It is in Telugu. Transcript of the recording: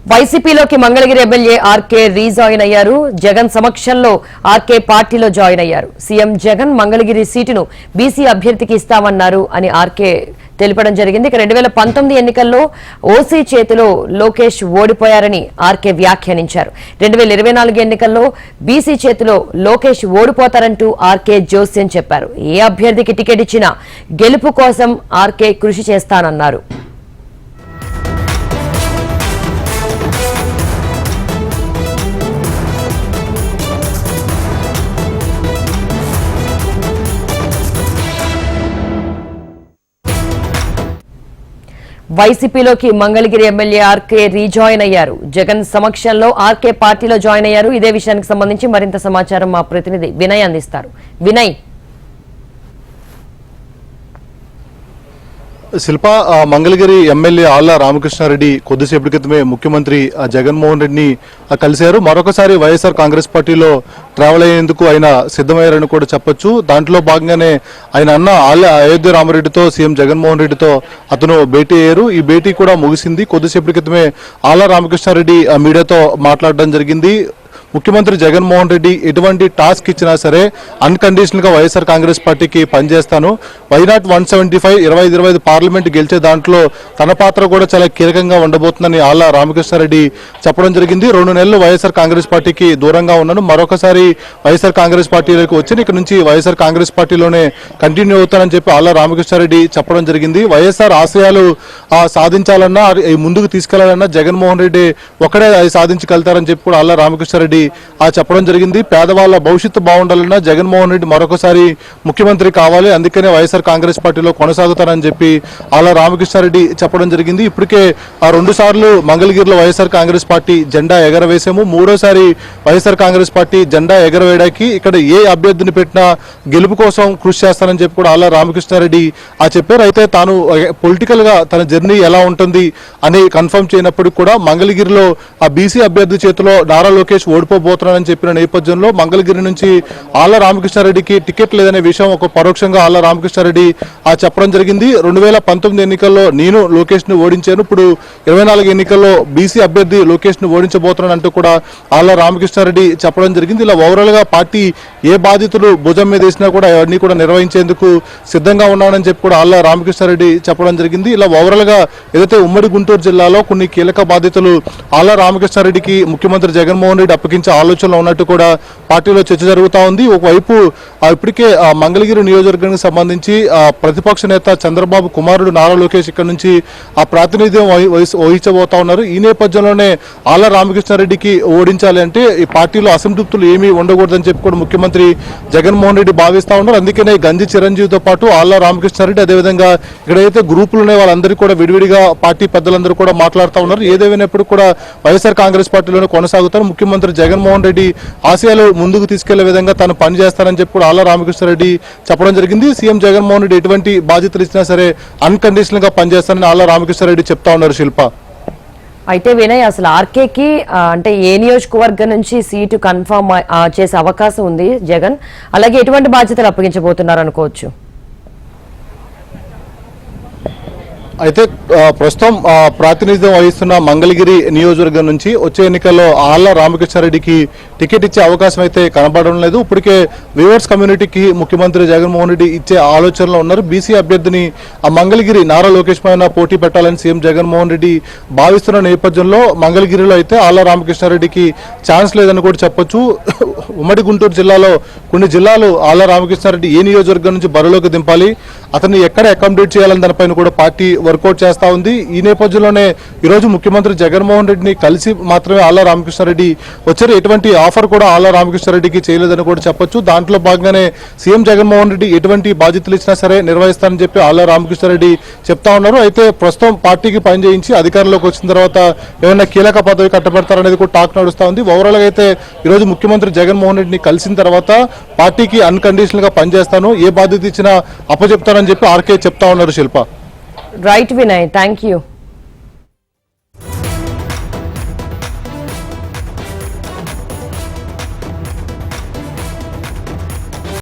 వైసీపీలోకి మంగళగిరి ఎమ్మెల్యే ఆర్కే రీజాయిన్ అయ్యారు. జగన్ సమక్షంలో ఆర్కే పార్టీలో జాయిన్ అయ్యారు. సీఎం జగన్ మంగళగిరి సీటును బీసీ అభ్యర్థికి ఇస్తామన్నారు అని ఆర్కే తెలిపడం జరిగింది. 2019 ఎన్నికల్లో ఓసీ చేతిలో లోకేష్ ఓడిపోయారని ఆర్కే వ్యాఖ్యానించారు. 2024 ఎన్నికల్లో బీసీ చేతిలో లోకేష్ ఓడిపోతారంటూ ఆర్కే జోస్యం చెప్పారు. ఏ అభ్యర్థికి టికెట్ ఇచ్చినా గెలుపు కోసం ఆర్కే కృషి చేస్తానన్నారు. వైసీపీలోకి మంగళగిరి ఎమ్మెల్యే ఆర్కే రీజాయిన్ అయ్యారు. జగన్ సమక్షంలో ఆర్కే పార్టీలో జాయిన్ అయ్యారు. ఇదే విషయానికి సంబంధించి మరింత సమాచారం మా ప్రతినిధి వినయ్ అందిస్తారు. వినయ్, శిల్ప, మంగళగిరి ఎమ్మెల్యే ఆళ్ల రామకృష్ణారెడ్డి కొద్దిసేపటి క్రితమే ముఖ్యమంత్రి జగన్మోహన్ రెడ్డిని కలిశారు. మరొకసారి వైఎస్ఆర్ కాంగ్రెస్ పార్టీలో ట్రావెల్ అయ్యేందుకు ఆయన సిద్ధమయ్యారని కూడా చెప్పొచ్చు. దాంట్లో భాగంగానే ఆయన అన్న అయోధ్య రామరెడ్డితో సీఎం జగన్మోహన్ రెడ్డితో అతను భేటీ అయ్యారు. ఈ భేటీ కూడా ముగిసింది. కొద్దిసేపటి క్రితమే ఆళ్ల రామకృష్ణారెడ్డి మీడియాతో మాట్లాడడం జరిగింది. ముఖ్యమంత్రి జగన్మోహన్ రెడ్డి ఎటువంటి టాస్క్ ఇచ్చినా సరే అన్కండిషనల్ గా వైఎస్ఆర్ కాంగ్రెస్ పార్టీకి పనిచేస్తాను. వైనాట్ 175 25 పార్లమెంట్ గెలిచే దాంట్లో తన పాత్ర కూడా చాలా కీలకంగా ఉండబోతుందని ఆళ్ల రామకృష్ణారెడ్డి చెప్పడం జరిగింది. 2 నెలలు వైఎస్ఆర్ కాంగ్రెస్ పార్టీకి దూరంగా ఉన్నాను, మరొకసారి వైఎస్ఆర్ కాంగ్రెస్ పార్టీలోకి వచ్చి ఇక్కడ నుంచి వైఎస్ఆర్ కాంగ్రెస్ పార్టీలోనే కంటిన్యూ అవుతానని చెప్పి ఆళ్ల రామకృష్ణారెడ్డి చెప్పడం జరిగింది. వైఎస్ఆర్ ఆశయాలు సాధించాలన్నా ముందుకు తీసుకెళ్లాలన్నా జగన్మోహన్ రెడ్డి ఒకడే సాధించగలుగుతారని చెప్పి కూడా ఆళ్ల రామకృష్ణారెడ్డి చెప్పడం జరిగింది. పేదవాళ్ల భవిష్యత్తు బాగుండాలన్నా జగన్మోహన్ రెడ్డి మరొకసారి ముఖ్యమంత్రి కావాలి, అందుకనే వైఎస్ఆర్ కాంగ్రెస్ పార్టీలో కొనసాగుతారని చెప్పి ఆళ్ల రామకృష్ణారెడ్డి చెప్పడం జరిగింది. ఇప్పటికే 2 సార్లు మంగళగిరిలో వైఎస్ఆర్ కాంగ్రెస్ పార్టీ జెండా ఎగరవేశాము. 3వసారి వైఎస్ఆర్ కాంగ్రెస్ పార్టీ జెండా ఎగరవేయడానికి ఇక్కడ ఏ అభ్యర్థిని పెట్టినా గెలుపు కోసం కృషి చేస్తానని చెప్పి కూడా ఆళ్ల రామకృష్ణారెడ్డి చెప్పారు. అయితే తాను పొలిటికల్ గా తన జర్నీ ఎలా ఉంటుంది అని కన్ఫర్మ్ చేయనప్పటికీ కూడా మంగళగిరిలో ఆ బీసీ అభ్యర్థి చేతిలో నారా లోకేష్ ఓడిపోబోతున్నానని చెప్పిన నేపథ్యంలో మంగళగిరి నుంచి ఆళ్ల రామకృష్ణారెడ్డికి టికెట్ లేదనే విషయం ఒక పరోక్షంగా ఆళ్ల రామకృష్ణారెడ్డి చెప్పడం జరిగింది. 2019 ఎన్నికల్లో నేను లోకేష్ ను ఓడించాను, ఇప్పుడు 24 ఎన్నికల్లో బీసీ అభ్యర్థి లోకేష్ ను ఓడించబోతున్నానంటూ కూడా ఆళ్ల రామకృష్ణారెడ్డి చెప్పడం జరిగింది. ఇలా ఓవరాల్ గా పార్టీ ఏ బాధితులు భుజం మీద వేసినా కూడా అవన్నీ కూడా నిర్వహించేందుకు సిద్ధంగా ఉన్నానని చెప్పి కూడా ఆళ్ల రామకృష్ణారెడ్డి చెప్పడం జరిగింది. ఇలా ఓవరాల్ గా ఏదైతే ఉమ్మడి గుంటూరు జిల్లాలో కొన్ని కీలక బాధితులు ఆళ్ల రామకృష్ణారెడ్డికి ముఖ్యమంత్రి జగన్మోహన్ రెడ్డి అప్పగించే ఆలోచనలో ఉన్నట్టు కూడా పార్టీలో చర్చ జరుగుతూ ఉంది. ఒకవైపు ఇప్పటికే మంగళగిరి నియోజకవర్గానికి సంబంధించి ప్రతిపక్ష నేత చంద్రబాబు కుమారుడు నారా లోకేష్ ఇక్కడ నుంచి ఆ ప్రాతినిధ్యం వహించబోతా ఉన్నారు. ఈ నేపథ్యంలోనే ఆళ్ల రామకృష్ణారెడ్డికి ఓడించాలి అంటే ఈ పార్టీలో అసంతృప్తులు ఏమీ ఉండకూడదని చెప్పి కూడా ముఖ్యమంత్రి జగన్మోహన్ రెడ్డి భావిస్తా ఉన్నారు. అందుకనే గంజి చిరంజీవితో పాటు ఆళ్ల రామకృష్ణారెడ్డి అదేవిధంగా ఇక్కడైతే గ్రూపులు ఉన్నాయి వాళ్ళందరూ కూడా విడివిడిగా పార్టీ పెద్దలందరూ కూడా మాట్లాడుతూ ఉన్నారు. ఏదేమైనప్పుడు కూడా వైఎస్ఆర్ కాంగ్రెస్ పార్టీలోనే కొనసాగుతారు. ముఖ్యమంత్రి జగన్మోహన్ రెడ్డి ఆశయాలు ముందుకు తీసుకెళ్లే విధంగా తాను పనిచేస్తానని చెప్పి కూడా ఆళ్ల రామకృష్ణారెడ్డి చెప్పడం జరిగింది. సీఎం జగన్మోహన్ రెడ్డి ఎటువంటి బాధ్యతలు ఇచ్చినా సరే అన్కండిషనల్ గా పనిచేస్తానని ఆళ్ల రామకృష్ణారెడ్డి చెప్తా ఉన్నారు. శిల్ప, అయితే వినయ్, అసలు ఆర్కేకి అంటే ఏ నియోజకవర్గం నుంచి సీటు కన్ఫర్మ్ చేసే అవకాశం ఉంది జగన్, అలాగే ఎటువంటి బాధ్యతలు అప్పగించబోతున్నారు అనుకోవచ్చు? అయితే ప్రస్తుతం ప్రాతినిధ్యం వహిస్తున్న మంగళగిరి నియోజకవర్గం నుంచి వచ్చే ఎన్నికల్లో ఆళ్ల రామకృష్ణారెడ్డికి టికెట్ ఇచ్చే అవకాశం అయితే కనబడడం లేదు. ఇప్పటికే వ్యూవర్స్ కమ్యూనిటీకి ముఖ్యమంత్రి జగన్మోహన్ రెడ్డి ఇచ్చే ఆలోచనలో ఉన్నారు. బీసీ అభ్యర్థిని మంగళగిరి నారా లోకేష్ పైన పోటీ పెట్టాలని సీఎం జగన్మోహన్ రెడ్డి భావిస్తున్న నేపథ్యంలో మంగళగిరిలో అయితే ఆళ్ల రామకృష్ణారెడ్డికి ఛాన్స్ లేదని కూడా చెప్పొచ్చు. ఉమ్మడి గుంటూరు జిల్లాలో కొన్ని జిల్లాలు ఆళ్ల రామకృష్ణారెడ్డి ఏ నియోజకవర్గం నుంచి బరిలోకి దింపాలి, అతన్ని ఎక్కడ అకామిడేట్ చేయాలని దానిపైన కూడా పార్టీ వర్కౌట్ చేస్తా ఉంది. ఈ నేపథ్యంలోనే ఈరోజు ముఖ్యమంత్రి జగన్మోహన్ రెడ్డిని కలిసి మాత్రమే ఆళ్ల రామకృష్ణారెడ్డి వచ్చారు. ఎటువంటి ఆఫర్ కూడా ఆళ్ల రామకృష్ణారెడ్డికి చేయలేదని కూడా చెప్పొచ్చు. దాంట్లో భాగంగానే సీఎం జగన్మోహన్ రెడ్డి ఎటువంటి బాధ్యతలు ఇచ్చినా సరే నిర్వహిస్తానని చెప్పి ఆళ్ల రామకృష్ణారెడ్డి చెప్తా ఉన్నారు. అయితే ప్రస్తుతం పార్టీకి పనిచేయించి అధికారంలోకి వచ్చిన తర్వాత ఏమైనా కీలక పదవి కట్టబెడతారనేది కూడా టాక్ నడుస్తా ఉంది. ఓవరాల్ గా అయితే ఈరోజు ముఖ్యమంత్రి జగన్మోహన్ రెడ్డిని కలిసిన తర్వాత పార్టీకి అన్కండిషనల్ గా పనిచేస్తాను, ఏ బాధ్యత ఇచ్చినా అప్పచెప్తానని చెప్పి ఆర్కే చెప్తా ఉన్నారు. శిల్ప, రైట్ వినయ్, థ్యాంక్ యూ.